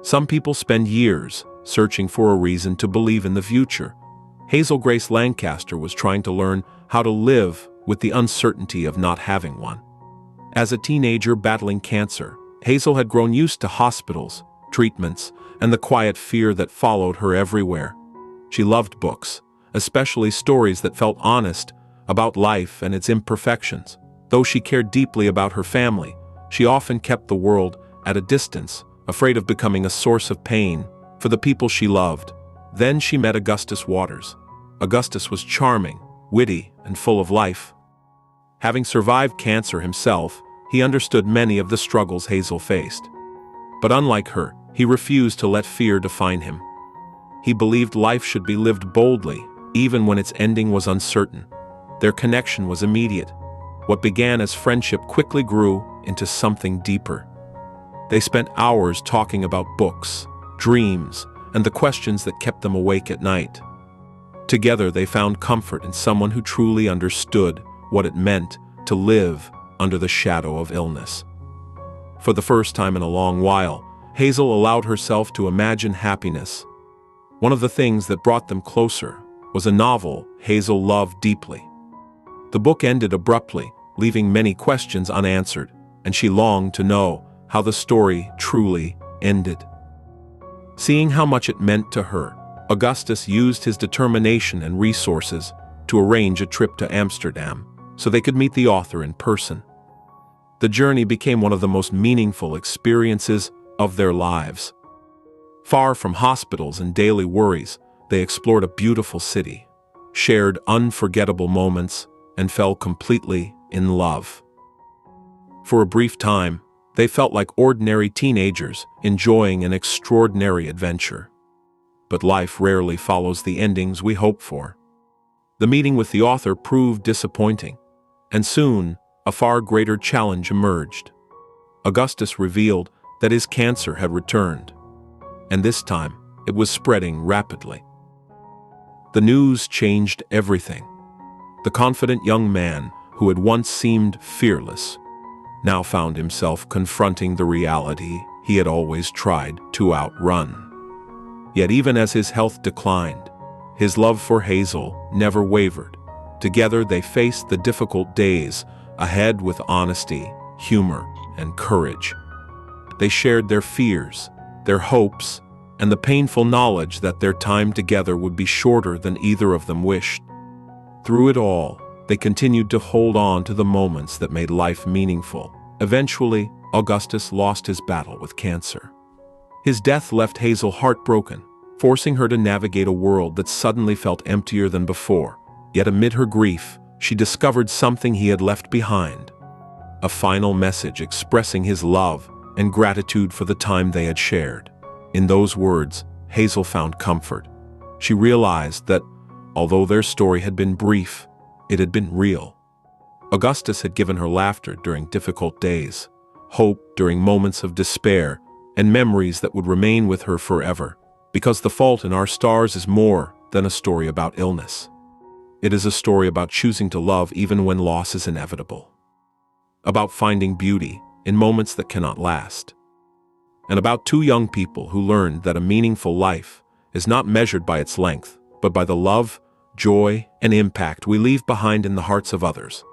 Some people spend years searching for a reason to believe in the future. Hazel Grace Lancaster was trying to learn how to live with the uncertainty of not having one. As a teenager battling cancer, Hazel had grown used to hospitals, treatments, and the quiet fear that followed her everywhere. She loved books, especially stories that felt honest about life and its imperfections. Though she cared deeply about her family, she often kept the world at a distance, afraid of becoming a source of pain for the people she loved. Then she met Augustus Waters. Augustus was charming, witty, and full of life. Having survived cancer himself, he understood many of the struggles Hazel faced. But unlike her, he refused to let fear define him. He believed life should be lived boldly, even when its ending was uncertain. Their connection was immediate. What began as friendship quickly grew into something deeper. They spent hours talking about books, dreams, and the questions that kept them awake at night. Together they found comfort in someone who truly understood what it meant to live under the shadow of illness. For the first time in a long while, Hazel allowed herself to imagine happiness. One of the things that brought them closer was a novel Hazel loved deeply. The book ended abruptly, leaving many questions unanswered, and she longed to know how the story truly ended. Seeing how much it meant to her, Augustus used his determination and resources to arrange a trip to Amsterdam so they could meet the author in person. The journey became one of the most meaningful experiences of their lives. Far from hospitals and daily worries, they explored a beautiful city, shared unforgettable moments, and fell completely in love. For a brief time, they felt like ordinary teenagers enjoying an extraordinary adventure. But life rarely follows the endings we hope for. The meeting with the author proved disappointing, and soon a far greater challenge emerged. Augustus revealed that his cancer had returned, and this time it was spreading rapidly. The news changed everything. The confident young man who had once seemed fearless now found himself confronting the reality he had always tried to outrun. Yet even as his health declined, his love for Hazel never wavered. Together they faced the difficult days ahead with honesty, humor, and courage. They shared their fears, their hopes, and the painful knowledge that their time together would be shorter than either of them wished. Through it all, they continued to hold on to the moments that made life meaningful. Eventually, Augustus lost his battle with cancer. His death left Hazel heartbroken, forcing her to navigate a world that suddenly felt emptier than before. Yet amid her grief, she discovered something he had left behind. A final message expressing his love and gratitude for the time they had shared. In those words, Hazel found comfort. She realized that, although their story had been brief, it had been real. Augustus had given her laughter during difficult days, hope during moments of despair, and memories that would remain with her forever. Because The Fault in Our Stars is more than a story about illness. It is a story about choosing to love even when loss is inevitable. About finding beauty in moments that cannot last. And about two young people who learned that a meaningful life is not measured by its length, but by the love, joy, and impact we leave behind in the hearts of others.